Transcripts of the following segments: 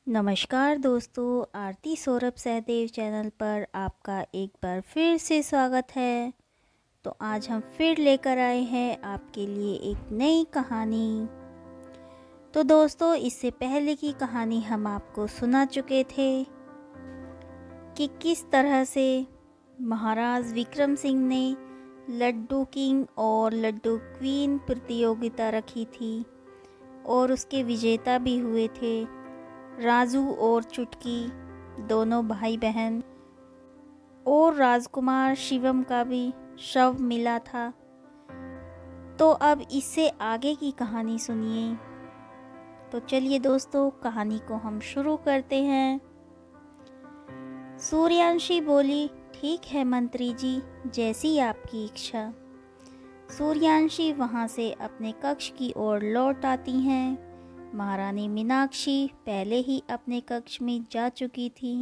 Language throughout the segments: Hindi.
नमस्कार दोस्तों, आरती सौरभ सहदेव चैनल पर आपका एक बार फिर से स्वागत है। तो आज हम फिर लेकर आए हैं आपके लिए एक नई कहानी। तो दोस्तों, इससे पहले की कहानी हम आपको सुना चुके थे कि किस तरह से महाराज विक्रम सिंह ने लड्डू किंग और लड्डू क्वीन प्रतियोगिता रखी थी और उसके विजेता भी हुए थे राजू और चुटकी, दोनों भाई बहन। और राजकुमार शिवम का भी शव मिला था। तो अब इससे आगे की कहानी सुनिए। तो चलिए दोस्तों, कहानी को हम शुरू करते हैं। सूर्यांशी बोली, ठीक है मंत्री जी, जैसी आपकी इच्छा। सूर्यांशी वहाँ से अपने कक्ष की ओर लौट आती हैं। महारानी मीनाक्षी पहले ही अपने कक्ष में जा चुकी थी।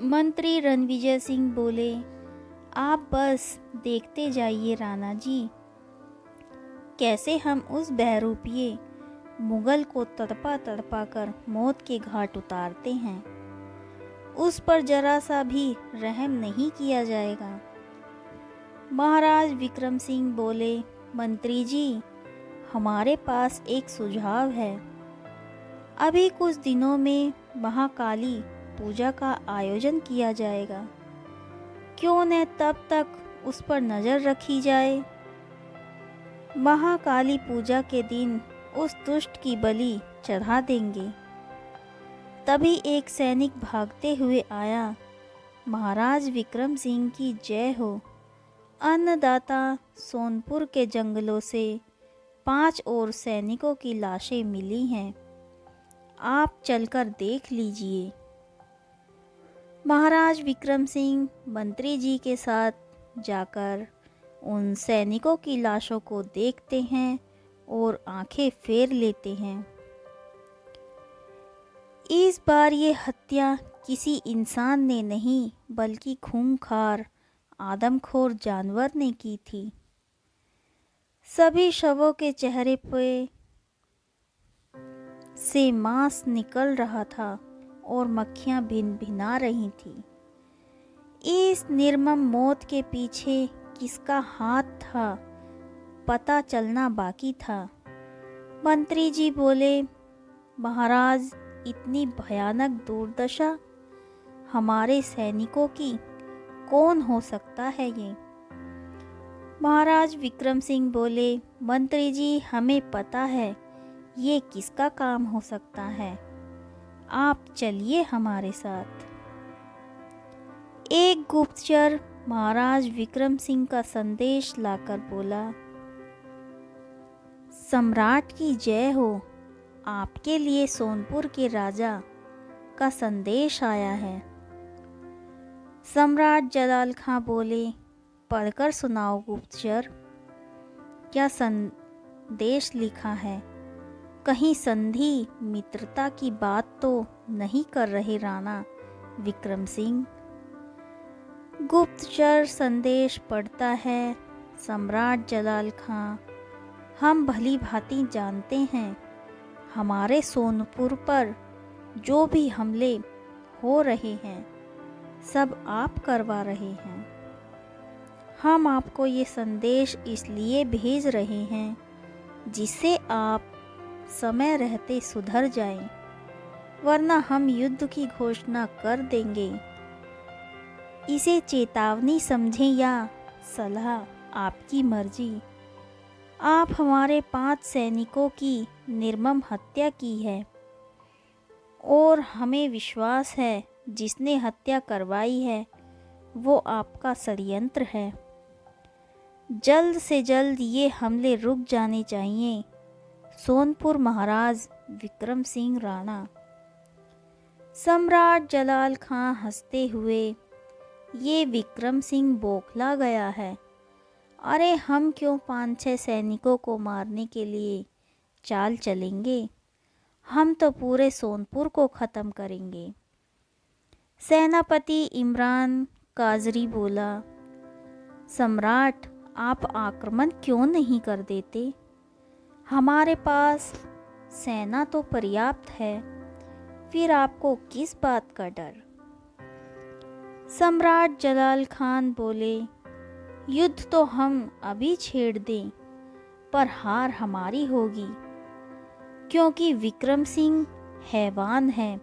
मंत्री रणविजय सिंह बोले, आप बस देखते जाइए राणा जी, कैसे हम उस बहरूपिये मुगल को तड़पा तड़पा कर मौत के घाट उतारते हैं। उस पर जरा सा भी रहम नहीं किया जाएगा। महाराज विक्रम सिंह बोले, मंत्री जी, हमारे पास एक सुझाव है। अभी कुछ दिनों में महाकाली पूजा का आयोजन किया जाएगा, क्यों न तब तक उस पर नज़र रखी जाए। महाकाली पूजा के दिन उस दुष्ट की बलि चढ़ा देंगे। तभी एक सैनिक भागते हुए आया, महाराज विक्रम सिंह की जय हो। अन्नदाता सोनपुर के जंगलों से 5 और सैनिकों की लाशें मिली हैं, आप चलकर देख लीजिए। महाराज विक्रम सिंह मंत्री जी के साथ जाकर उन सैनिकों की लाशों को देखते हैं और आंखें फेर लेते हैं। इस बार ये हत्या किसी इंसान ने नहीं, बल्कि खूंखार आदमखोर जानवर ने की थी। सभी शवों के चेहरे पे से मांस निकल रहा था और मक्खियां भिन-भिना रही थी। इस निर्मम मौत के पीछे किसका हाथ था, पता चलना बाकी था। मंत्री जी बोले, महाराज, इतनी भयानक दुर्दशा हमारे सैनिकों की कौन हो सकता है ये। महाराज विक्रम सिंह बोले, मंत्री जी, हमें पता है ये किसका काम हो सकता है, आप चलिए हमारे साथ। एक गुप्तचर महाराज विक्रम सिंह का संदेश लाकर बोला, सम्राट की जय हो, आपके लिए सोनपुर के राजा का संदेश आया है। सम्राट जलाल खां बोले, पढ़कर सुनाओ गुप्तचर, क्या संदेश लिखा है। कहीं संधि मित्रता की बात तो नहीं कर रहे राणा विक्रम सिंह। गुप्तचर संदेश पढ़ता है, सम्राट जलाल खां, हम भली भांति जानते हैं हमारे सोनपुर पर जो भी हमले हो रहे हैं सब आप करवा रहे हैं। हम आपको ये संदेश इसलिए भेज रहे हैं जिससे आप समय रहते सुधर जाएं, वरना हम युद्ध की घोषणा कर देंगे। इसे चेतावनी समझें या सलाह, आपकी मर्जी। आप हमारे 5 सैनिकों की निर्मम हत्या की है और हमें विश्वास है जिसने हत्या करवाई है वो आपका षड्यंत्र है। जल्द से जल्द ये हमले रुक जाने चाहिए। सोनपुर महाराज विक्रम सिंह राणा। सम्राट जलाल खां हंसते हुए, ये विक्रम सिंह बौखला गया है। अरे हम क्यों 5-6 सैनिकों को मारने के लिए चाल चलेंगे, हम तो पूरे सोनपुर को ख़त्म करेंगे। सेनापति इमरान काजरी बोला, सम्राट, आप आक्रमण क्यों नहीं कर देते। हमारे पास सेना तो पर्याप्त है, फिर आपको किस बात का डर? सम्राट जलाल खान बोले, युद्ध तो हम अभी छेड़ दें, पर हार हमारी होगी, क्योंकि विक्रम सिंह हैवान है।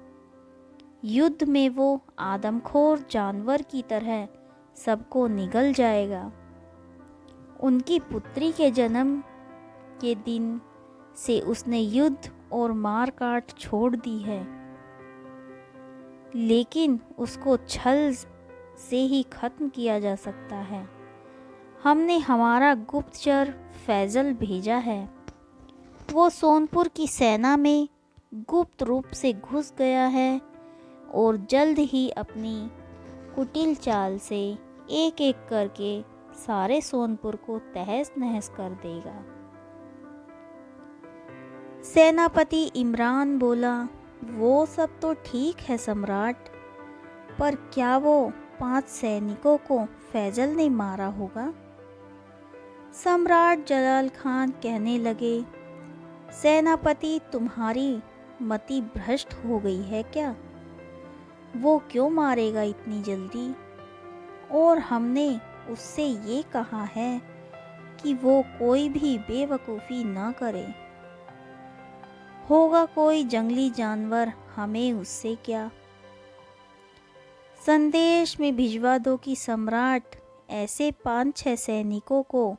युद्ध में वो आदमखोर जानवर की तरह सबको निगल जाएगा। उनकी पुत्री के जन्म के दिन से उसने युद्ध और मार काट छोड़ दी है, लेकिन उसको छल से ही खत्म किया जा सकता है। हमने हमारा गुप्तचर फैजल भेजा है। वो सोनपुर की सेना में गुप्त रूप से घुस गया है और जल्द ही अपनी कुटिल चाल से एक एक करके सारे सोनपुर को तहस नहस कर देगा। सेनापति इमरान बोला, वो सब तो ठीक है सम्राट, पर क्या वो 5 सैनिकों को फैजल ने मारा होगा? सम्राट जलाल खान कहने लगे, सेनापति तुम्हारी मति भ्रष्ट हो गई है क्या? वो क्यों मारेगा इतनी जल्दी? और हमने उससे ये कहा है कि वो कोई भी बेवकूफ़ी ना करे। होगा कोई जंगली जानवर, हमें उससे क्या? संदेश में भिजवा दो कि सम्राट ऐसे 5-6 सैनिकों को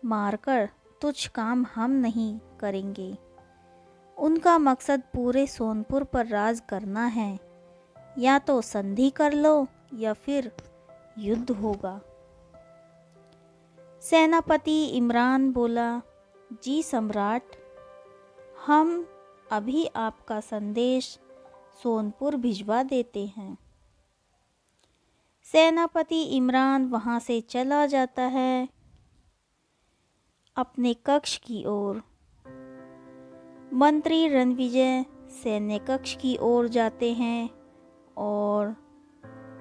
मारकर तुच्छ काम हम नहीं करेंगे। उनका मकसद पूरे सोनपुर पर राज करना है। या तो संधि कर लो या फिर युद्ध होगा। सेनापति इमरान बोला, जी सम्राट, हम अभी आपका संदेश सोनपुर भिजवा देते हैं। सेनापति इमरान वहाँ से चला जाता है अपने कक्ष की ओर। मंत्री रणविजय सैन्य कक्ष की ओर जाते हैं और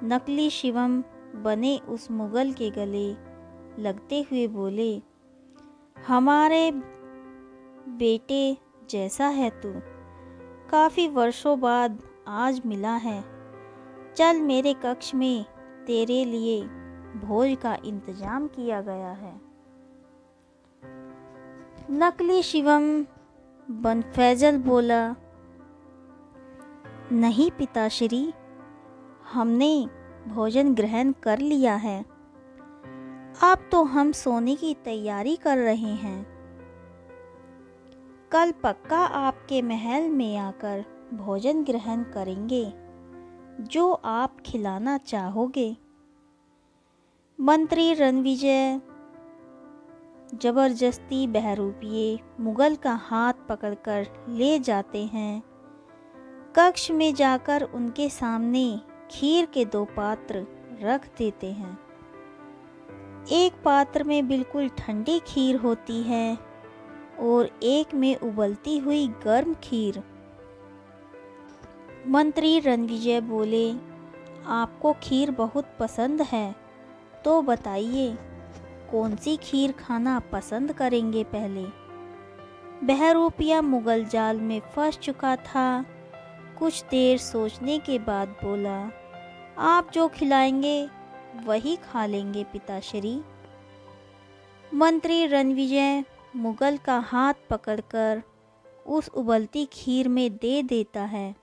नकली शिवम बने उस मुगल के गले लगते हुए बोले, हमारे बेटे जैसा है तू, काफ़ी वर्षों बाद आज मिला है। चल, मेरे कक्ष में तेरे लिए भोज का इंतजाम किया गया है। नकली शिवम बन फैजल बोला, नहीं पिताश्री, हमने भोजन ग्रहण कर लिया है। अब तो हम सोने की तैयारी कर रहे हैं। कल पक्का आपके महल में आकर भोजन ग्रहण करेंगे, जो आप खिलाना चाहोगे। मंत्री रणविजय जबरदस्ती बहरूपिये मुगल का हाथ पकड़कर ले जाते हैं। कक्ष में जाकर उनके सामने खीर के 2 पात्र रख देते हैं। एक पात्र में बिल्कुल ठंडी खीर होती है और एक में उबलती हुई गर्म खीर। मंत्री रणविजय बोले, आपको खीर बहुत पसंद है, तो बताइए कौन सी खीर खाना पसंद करेंगे? पहले बहरूपिया मुगल जाल में फंस चुका था। कुछ देर सोचने के बाद बोला, आप जो खिलाएंगे वही खा लेंगे पिताश्री। मंत्री रणविजय मुगल का हाथ पकड़कर उस उबलती खीर में दे देता है।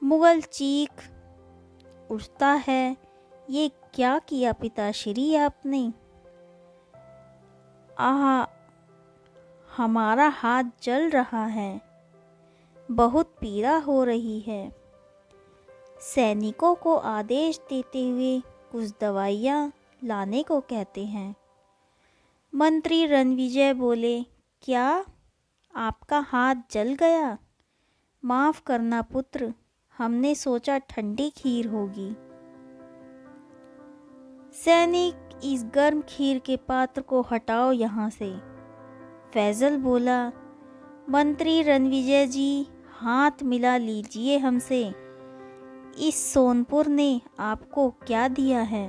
मुगल चीख उठता है, ये क्या किया पिताश्री आपने? आहा, हमारा हाथ जल रहा है, बहुत पीड़ा हो रही है। सैनिकों को आदेश देते हुए कुछ दवाइयाँ लाने को कहते हैं। मंत्री रणविजय बोले, क्या आपका हाथ जल गया? माफ़ करना पुत्र, हमने सोचा ठंडी खीर होगी। सैनिक, इस गर्म खीर के पात्र को हटाओ यहाँ से। फैजल बोला, मंत्री रणविजय जी, हाथ मिला लीजिए हमसे। इस सोनपुर ने आपको क्या दिया है?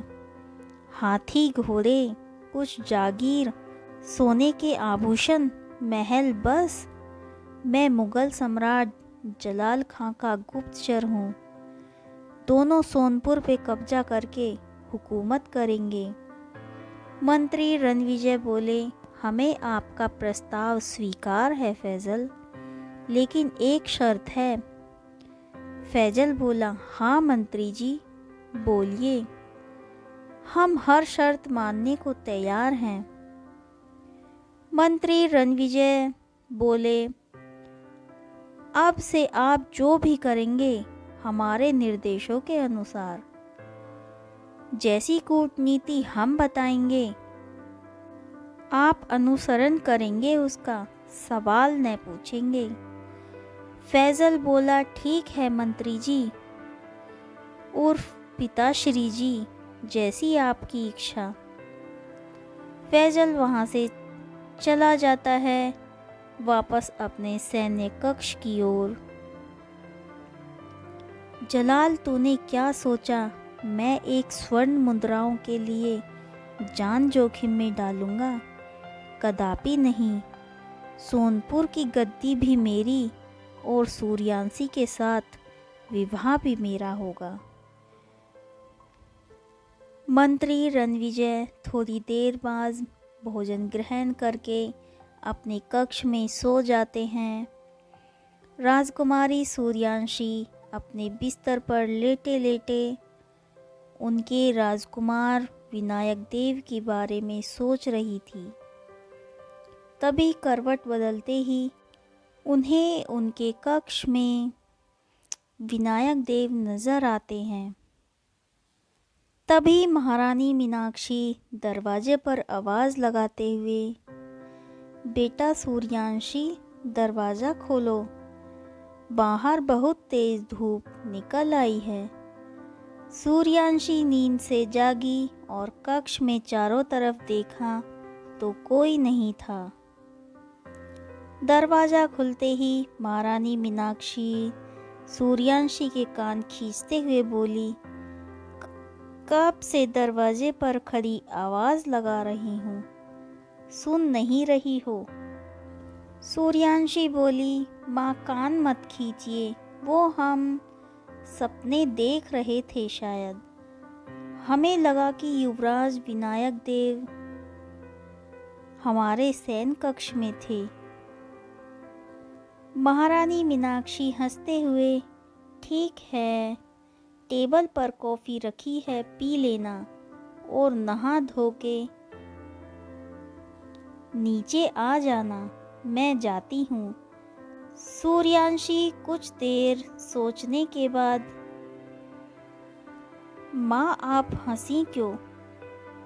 हाथी घोड़े, कुछ जागीर, सोने के आभूषण, महल, बस? मैं मुग़ल सम्राट जलाल खां का गुप्तचर हूँ। दोनों सोनपुर पे कब्जा करके हुकूमत करेंगे। मंत्री रणविजय बोले, हमें आपका प्रस्ताव स्वीकार है फैजल, लेकिन एक शर्त है। फैजल बोला, हाँ मंत्री जी, बोलिए। हम हर शर्त मानने को तैयार हैं। मंत्री रणविजय बोले, अब से आप जो भी करेंगे हमारे निर्देशों के अनुसार, जैसी कूटनीति हम बताएंगे आप अनुसरण करेंगे, उसका सवाल न पूछेंगे। फैजल बोला, ठीक है मंत्री जी उर्फ पिताश्री जी, जैसी आपकी इच्छा। फैजल वहाँ से चला जाता है वापस अपने सैन्य कक्ष की ओर। जलाल, तूने क्या सोचा मैं एक स्वर्ण मुद्राओं के लिए जान जोखिम में डालूंगा? कदापि नहीं। सोनपुर की गद्दी भी मेरी और सूर्यांशी के साथ विवाह भी मेरा होगा। मंत्री रणविजय थोड़ी देर बाद भोजन ग्रहण करके अपने कक्ष में सो जाते हैं। राजकुमारी सूर्यांशी अपने बिस्तर पर लेटे लेटे उनके राजकुमार विनायक देव के बारे में सोच रही थी। तभी करवट बदलते ही उन्हें उनके कक्ष में विनायक देव नजर आते हैं। तभी महारानी मीनाक्षी दरवाजे पर आवाज़ लगाते हुए, बेटा सूर्यांशी, दरवाज़ा खोलो, बाहर बहुत तेज़ धूप निकल आई है। सूर्यांशी नींद से जागी और कक्ष में चारों तरफ देखा तो कोई नहीं था। दरवाज़ा खुलते ही महारानी मीनाक्षी सूर्यांशी के कान खींचते हुए बोली, कब से दरवाजे पर खड़ी आवाज़ लगा रही हूँ, सुन नहीं रही हो? सूर्यांशी बोली, माँ कान मत खींचिए, वो हम सपने देख रहे थे शायद। हमें लगा कि युवराज विनायक देव हमारे सैन्य कक्ष में थे। महारानी मीनाक्षी हंसते हुए, ठीक है, टेबल पर कॉफ़ी रखी है, पी लेना और नहा धो के नीचे आ जाना, मैं जाती हूँ। सूर्यांशी कुछ देर सोचने के बाद, माँ आप हंसी क्यों?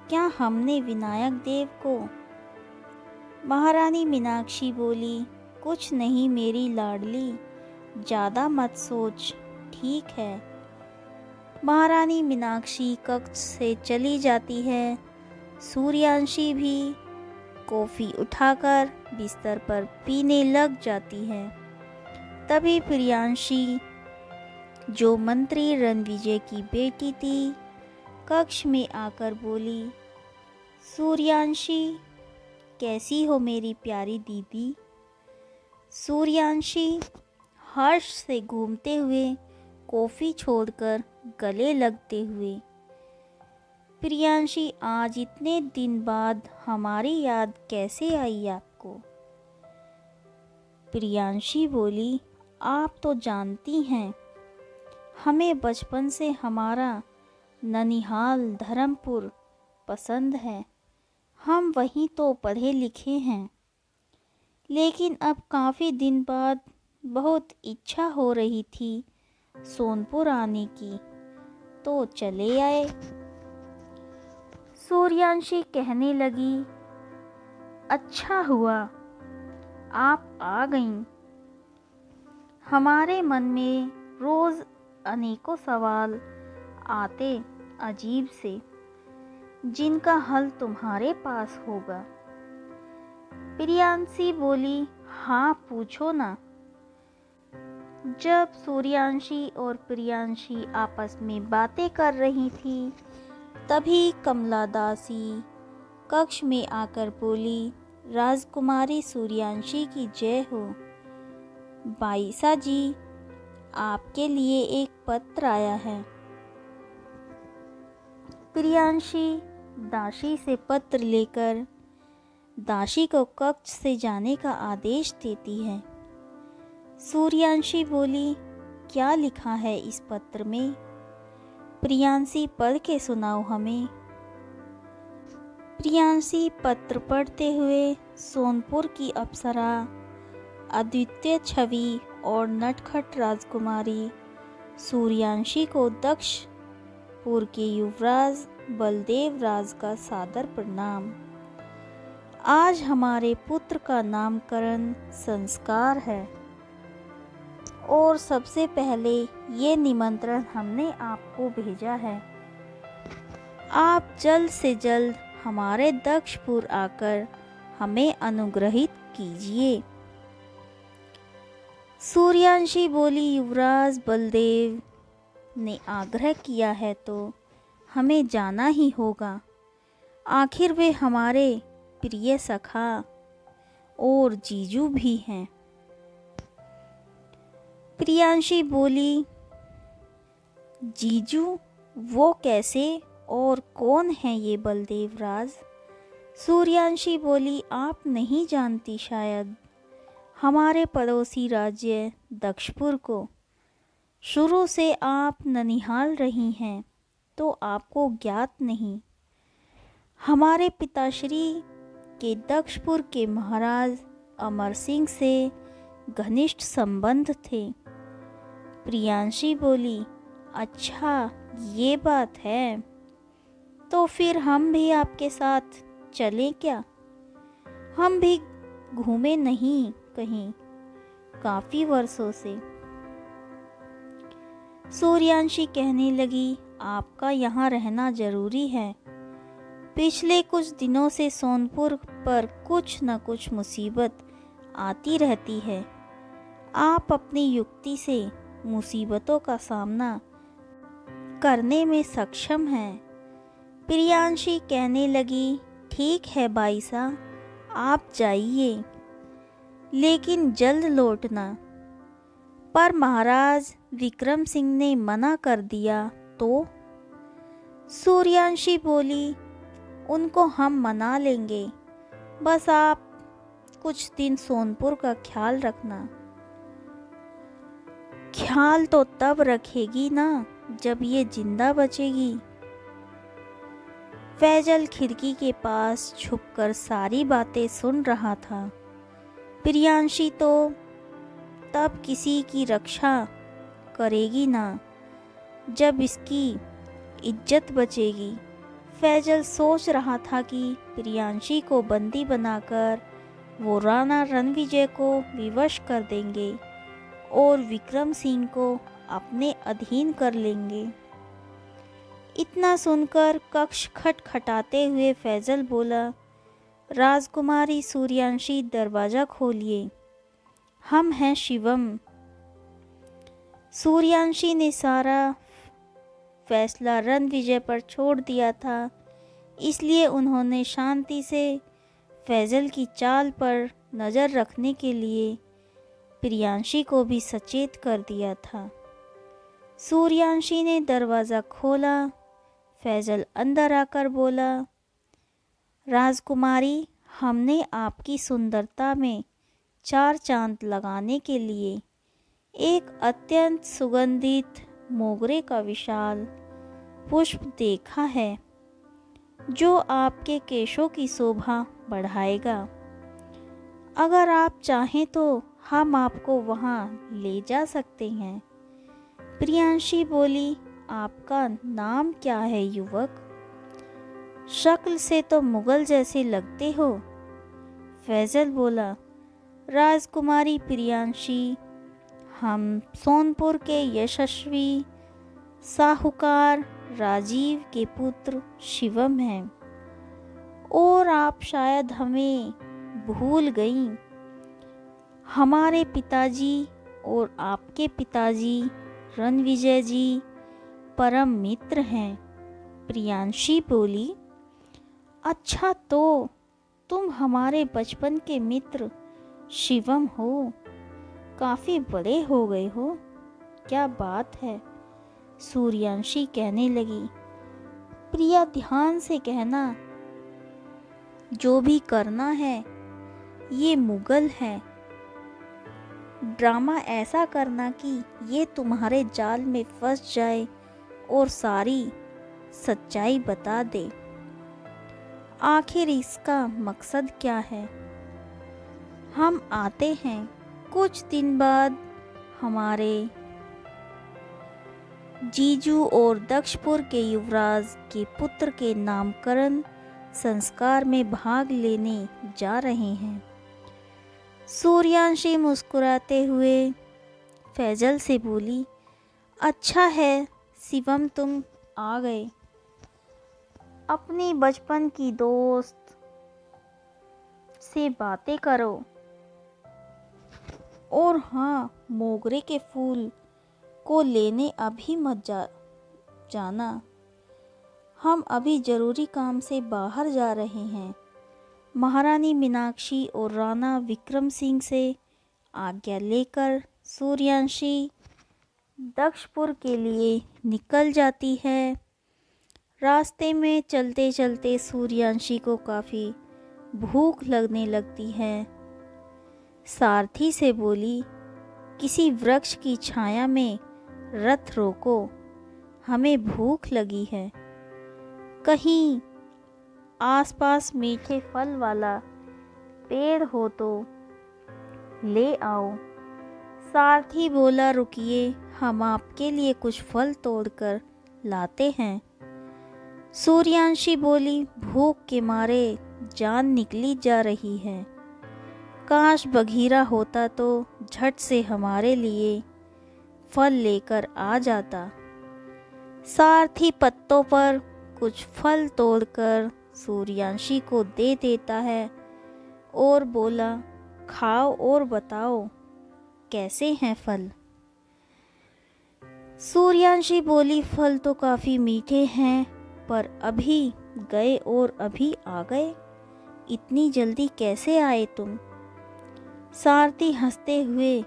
क्या हमने विनायक देव को? महारानी मीनाक्षी बोली, कुछ नहीं मेरी लाडली, ज़्यादा मत सोच, ठीक है। महारानी मीनाक्षी कक्ष से चली जाती है। सूर्यांशी भी कॉफ़ी उठाकर बिस्तर पर पीने लग जाती है। तभी प्रियांशी, जो मंत्री रणविजय की बेटी थी, कक्ष में आकर बोली, सूर्यांशी, कैसी हो मेरी प्यारी दीदी? सूर्यांशी हर्ष से घूमते हुए कॉफ़ी छोड़कर गले लगते हुए, प्रियांशी, आज इतने दिन बाद हमारी याद कैसे आई आपको? प्रियांशी बोली, आप तो जानती हैं हमें बचपन से हमारा ननिहाल धर्मपुर पसंद है, हम वहीं तो पढ़े लिखे हैं, लेकिन अब काफ़ी दिन बाद बहुत इच्छा हो रही थी सोनपुर आने की, तो चले आए। सूर्यांशी कहने लगी, अच्छा हुआ आप आ गईं। हमारे मन में रोज़ अनेकों सवाल आते अजीब से, जिनका हल तुम्हारे पास होगा। प्रियांशी बोली, हाँ पूछो ना। जब सूर्यांशी और प्रियांशी आपस में बातें कर रही थी, तभी कमला दासी कक्ष में आकर बोली, राजकुमारी सूर्यांशी की जय हो। बाईसा जी, आपके लिए एक पत्र आया है। प्रियांशी दासी से पत्र लेकर दासी को कक्ष से जाने का आदेश देती है। सूर्यांशी बोली, क्या लिखा है इस पत्र में? प्रियांशी, पढ़ के सुनाओ हमें। प्रियांशी पत्र पढ़ते हुए सोनपुर की अप्सरा, अद्वितीय छवि और नटखट राजकुमारी सूर्यांशी को दक्षपुर के युवराज बलदेव राज का सादर प्रणाम। आज हमारे पुत्र का नामकरण संस्कार है और सबसे पहले ये निमंत्रण हमने आपको भेजा है। आप जल्द से जल्द हमारे दक्षपुर आकर हमें अनुग्रहित कीजिए। सूर्यांशी बोली, युवराज बलदेव ने आग्रह किया है तो हमें जाना ही होगा। आखिर वे हमारे प्रिय सखा और जीजू भी हैं। प्रियांशी बोली, जीजू वो कैसे और कौन है ये बलदेव राज? सूर्यांशी बोली, आप नहीं जानती शायद। हमारे पड़ोसी राज्य दक्षपुर को शुरू से आप ननिहाल रही हैं तो आपको ज्ञात नहीं। हमारे पिताश्री के दक्षपुर के महाराज अमर सिंह से घनिष्ठ संबंध थे। प्रियांशी बोली, अच्छा ये बात है, तो फिर हम भी आपके साथ चलें क्या? हम भी घूमे नहीं कहीं काफी वर्षों से। सूर्यांशी कहने लगी, आपका यहाँ रहना जरूरी है। पिछले कुछ दिनों से सोनपुर पर कुछ न कुछ मुसीबत आती रहती है। आप अपनी युक्ति से मुसीबतों का सामना करने में सक्षम हैं। प्रियांशी कहने लगी, ठीक है बाईसा, आप जाइए, लेकिन जल्द लौटना। पर महाराज विक्रम सिंह ने मना कर दिया तो? सूर्यांशी बोली, उनको हम मना लेंगे, बस आप कुछ दिन सोनपुर का ख्याल रखना। ख्याल तो तब रखेगी ना जब ये जिंदा बचेगी। फैजल खिड़की के पास छुपकर सारी बातें सुन रहा था। प्रियांशी तो तब किसी की रक्षा करेगी ना जब इसकी इज्जत बचेगी। फैजल सोच रहा था कि प्रियांशी को बंदी बनाकर वो राणा रणविजय को विवश कर देंगे और विक्रम सिंह को अपने अधीन कर लेंगे। इतना सुनकर कक्ष खटखटाते हुए फैजल बोला, राजकुमारी सूर्यांशी, दरवाज़ा खोलिए, हम हैं शिवम। सूर्यांशी ने सारा फैसला रणविजय पर छोड़ दिया था, इसलिए उन्होंने शांति से फैजल की चाल पर नज़र रखने के लिए प्रियांशी को भी सचेत कर दिया था। सूर्यांशी ने दरवाज़ा खोला। फैजल अंदर आकर बोला, राजकुमारी, हमने आपकी सुंदरता में चार चांद लगाने के लिए एक अत्यंत सुगंधित मोगरे का विशाल पुष्प देखा है जो आपके केशों की शोभा बढ़ाएगा। अगर आप चाहें तो हम आपको वहाँ ले जा सकते हैं। प्रियांशी बोली, आपका नाम क्या है युवक? शक्ल से तो मुगल जैसे लगते हो। फैजल बोला, राजकुमारी प्रियांशी, हम सोनपुर के यशस्वी साहूकार राजीव के पुत्र शिवम हैं और आप शायद हमें भूल गई। हमारे पिताजी और आपके पिताजी रणविजय जी परम मित्र हैं। प्रियांशी बोली, अच्छा तो तुम हमारे बचपन के मित्र शिवम हो। काफ़ी बड़े हो गए हो, क्या बात है। सूर्यांशी कहने लगी। प्रिया ध्यान से कहना, जो भी करना है ये मुगल है। ड्रामा ऐसा करना कि ये तुम्हारे जाल में फंस जाए और सारी सच्चाई बता दे। आखिर इसका मकसद क्या है। हम आते हैं कुछ दिन बाद हमारे जीजू और दक्षपुर के युवराज के पुत्र के नामकरण संस्कार में भाग लेने जा रहे हैं। सूर्यांशी मुस्कुराते हुए फैजल से बोली, अच्छा है शिवम तुम आ गए। अपनी बचपन की दोस्त से बातें करो। और हाँ, मोगरे के फूल को लेने अभी मत जाना। हम अभी ज़रूरी काम से बाहर जा रहे हैं। महारानी मीनाक्षी और राणा विक्रम सिंह से आज्ञा लेकर सूर्यांशी दक्षपुर के लिए निकल जाती है। रास्ते में चलते चलते सूर्यांशी को काफ़ी भूख लगने लगती है। सारथी से बोली, किसी वृक्ष की छाया में रथ रोको, हमें भूख लगी है। कहीं आसपास मीठे फल वाला पेड़ हो तो ले आओ। सारथी बोला, रुकिए, हम आपके लिए कुछ फल तोड़कर लाते हैं। सूर्यांशी बोली, भूख के मारे जान निकली जा रही है। काश बघीरा होता तो झट से हमारे लिए फल लेकर आ जाता। सारथी पत्तों पर कुछ फल तोड़कर सूर्यांशी को दे देता है और बोला, खाओ और बताओ कैसे हैं फल। सूर्यांशी बोली, फल तो काफ़ी मीठे हैं, पर अभी गए और अभी आ गए, इतनी जल्दी कैसे आए तुम। सारथी हंसते हुए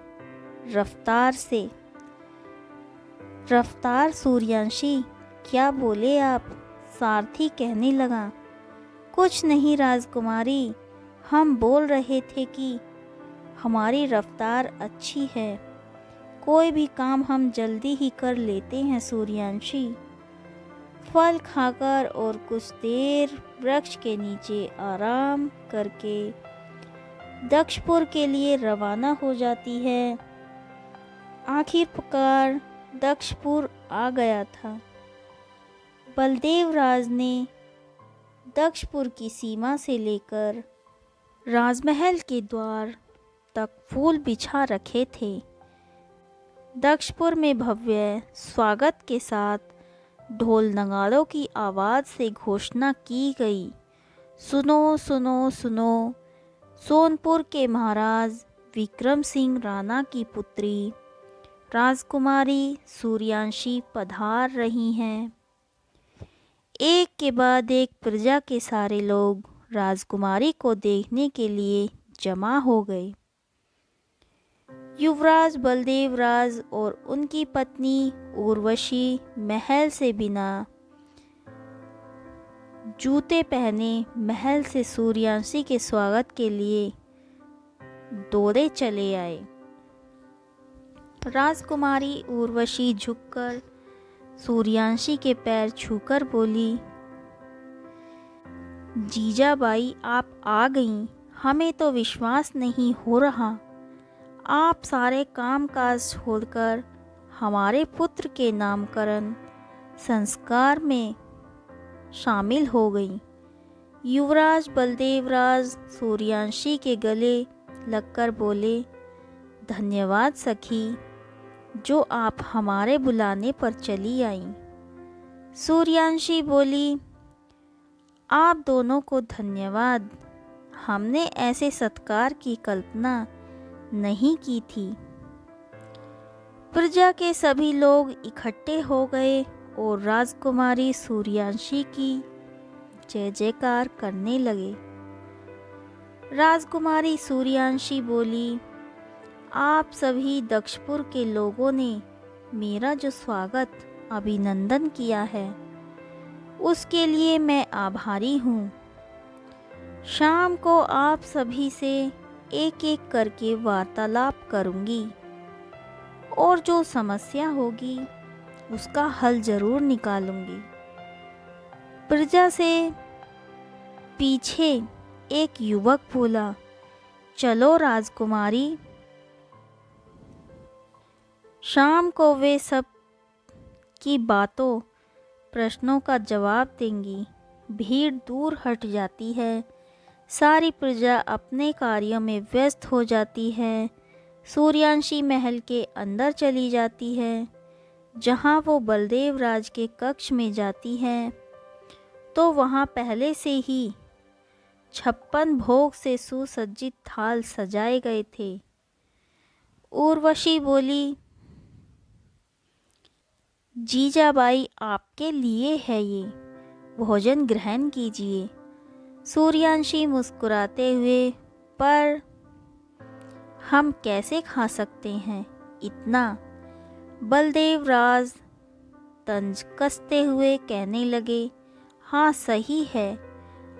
रफ्तार सूर्यांशी, क्या बोले आप। सारथी कहने लगा, कुछ नहीं राजकुमारी, हम बोल रहे थे कि हमारी रफ्तार अच्छी है, कोई भी काम हम जल्दी ही कर लेते हैं। सूर्यांशी फल खाकर और कुछ देर वृक्ष के नीचे आराम करके दक्षपुर के लिए रवाना हो जाती है। आखिरकार दक्षपुर आ गया था। बलदेव राज ने दक्षपुर की सीमा से लेकर राजमहल के द्वार तक फूल बिछा रखे थे। दक्षपुर में भव्य स्वागत के साथ ढोल नगाड़ों की आवाज़ से घोषणा की गई, सुनो सुनो सुनो, सोनपुर के महाराज विक्रम सिंह राणा की पुत्री राजकुमारी सूर्यांशी पधार रही हैं। एक के बाद एक प्रजा के सारे लोग राजकुमारी को देखने के लिए जमा हो गए। युवराज बलदेव राज और उनकी पत्नी उर्वशी महल से बिना जूते पहने महल से सूर्यांशी के स्वागत के लिए दौड़े चले आए। राजकुमारी उर्वशी झुककर सूर्यांशी के पैर छूकर बोली, जीजाबाई आप आ गईं, हमें तो विश्वास नहीं हो रहा। आप सारे कामकाज छोड़कर हमारे पुत्र के नामकरण संस्कार में शामिल हो गई। युवराज बलदेव राज सूर्यांशी के गले लगकर बोले, धन्यवाद सखी, जो आप हमारे बुलाने पर चली आईं। सूर्यांशी बोली, आप दोनों को धन्यवाद, हमने ऐसे सत्कार की कल्पना नहीं की थी। प्रजा के सभी लोग इकट्ठे हो गए और राजकुमारी सूर्यांशी की जय जयकार करने लगे। राजकुमारी सूर्यांशी बोली, आप सभी दक्षपुर के लोगों ने मेरा जो स्वागत अभिनंदन किया है उसके लिए मैं आभारी हूँ। शाम को आप सभी से एक एक करके वार्तालाप करूँगी और जो समस्या होगी उसका हल ज़रूर निकालूंगी। प्रजा से पीछे एक युवक बोला, चलो राजकुमारी। शाम को वे सब की बातों प्रश्नों का जवाब देंगी। भीड़ दूर हट जाती है। सारी प्रजा अपने कार्यों में व्यस्त हो जाती है। सूर्यांशी महल के अंदर चली जाती है। जहाँ वो बलदेव राज के कक्ष में जाती है तो वहाँ पहले से ही 56 भोग से सुसज्जित थाल सजाए गए थे। उर्वशी बोली, जीजाबाई आपके लिए है ये, भोजन ग्रहण कीजिए। सूर्यांशी मुस्कुराते हुए, पर हम कैसे खा सकते हैं इतना? बलदेव राज तंज कसते हुए कहने लगे, हाँ सही है,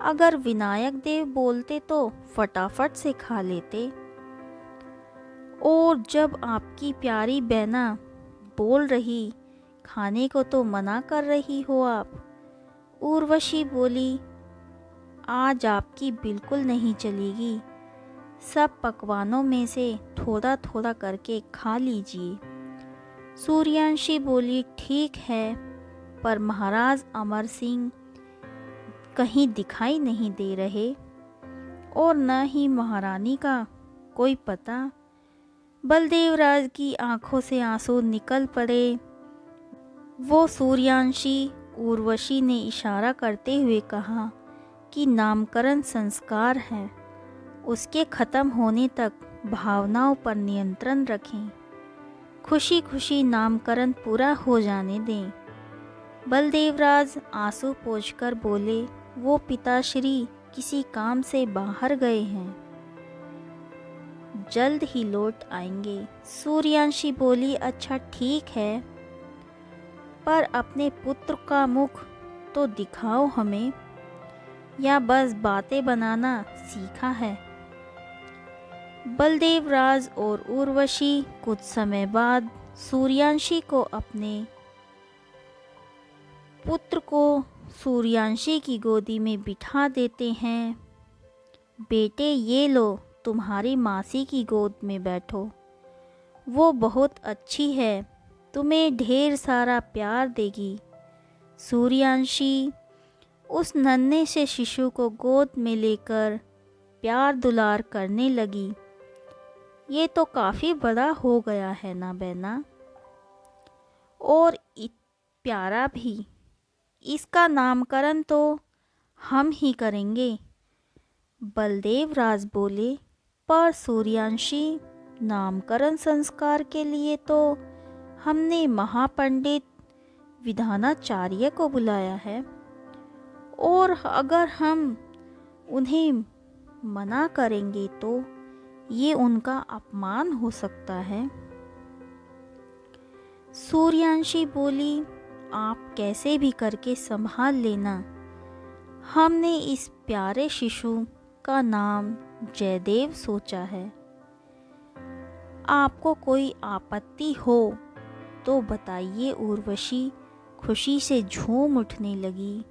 अगर विनायक देव बोलते तो फटाफट से खा लेते। और जब आपकी प्यारी बहना बोल रही, खाने को तो मना कर रही हो आप। उर्वशी बोली, आज आपकी बिल्कुल नहीं चलेगी, सब पकवानों में से थोड़ा थोड़ा करके खा लीजिए। सूर्यांशी बोली, ठीक है, पर महाराज अमर सिंह कहीं दिखाई नहीं दे रहे और न ही महारानी का कोई पता। बलदेव राज की आंखों से आंसू निकल पड़े। वो सूर्यांशी उर्वशी ने इशारा करते हुए कहा कि नामकरण संस्कार है, उसके ख़त्म होने तक भावनाओं पर नियंत्रण रखें। खुशी खुशी नामकरण पूरा हो जाने दें। बलदेवराज आंसू पोंछकर बोले, वो पिताश्री किसी काम से बाहर गए हैं, जल्द ही लौट आएंगे। सूर्यांशी बोली, अच्छा ठीक है, पर अपने पुत्र का मुख तो दिखाओ हमें, या बस बातें बनाना सीखा है? बलदेवराज और उर्वशी कुछ समय बाद सूर्यांशी को अपने पुत्र को सूर्यांशी की गोदी में बिठा देते हैं। बेटे ये लो, तुम्हारी मासी की गोद में बैठो, वो बहुत अच्छी है, तुम्हें ढेर सारा प्यार देगी। सूर्यांशी उस नन्हे से शिशु को गोद में लेकर प्यार दुलार करने लगी। ये तो काफ़ी बड़ा हो गया है ना बहना, और प्यारा भी। इसका नामकरण तो हम ही करेंगे। बलदेव राज बोले, पर सूर्यांशी, नामकरण संस्कार के लिए तो हमने महापंडित विधानाचार्य को बुलाया है, और अगर हम उन्हें मना करेंगे तो ये उनका अपमान हो सकता है। सूर्यांशी बोली, आप कैसे भी करके संभाल लेना, हमने इस प्यारे शिशु का नाम जयदेव सोचा है। आपको कोई आपत्ति हो तो बताइए। उर्वशी खुशी से झूम उठने लगी।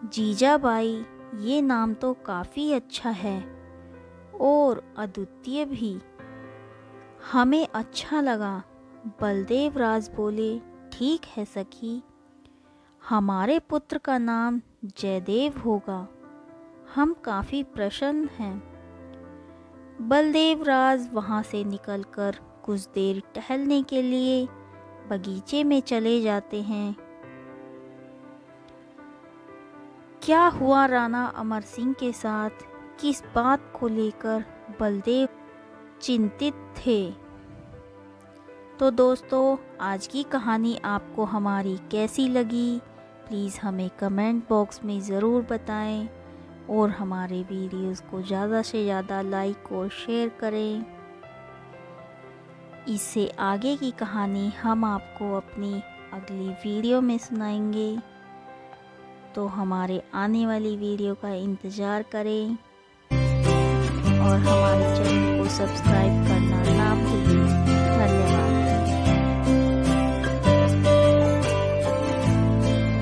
जीजाबाई, ये नाम तो काफ़ी अच्छा है और अद्वितीय भी, हमें अच्छा लगा। बलदेव राज बोले, ठीक है सखी, हमारे पुत्र का नाम जयदेव होगा, हम काफ़ी प्रसन्न हैं। बलदेव राज वहाँ से निकलकर कुछ देर टहलने के लिए बगीचे में चले जाते हैं। क्या हुआ राणा अमर सिंह के साथ, किस बात को लेकर बलदेव चिंतित थे? तो दोस्तों, आज की कहानी आपको हमारी कैसी लगी, प्लीज़ हमें कमेंट बॉक्स में ज़रूर बताएं, और हमारे वीडियोस को ज़्यादा से ज़्यादा लाइक और शेयर करें। इससे आगे की कहानी हम आपको अपनी अगली वीडियो में सुनाएंगे, तो हमारे आने वाली वीडियो का इंतज़ार करें और हमारे चैनल को सब्सक्राइब करना ना भूलें।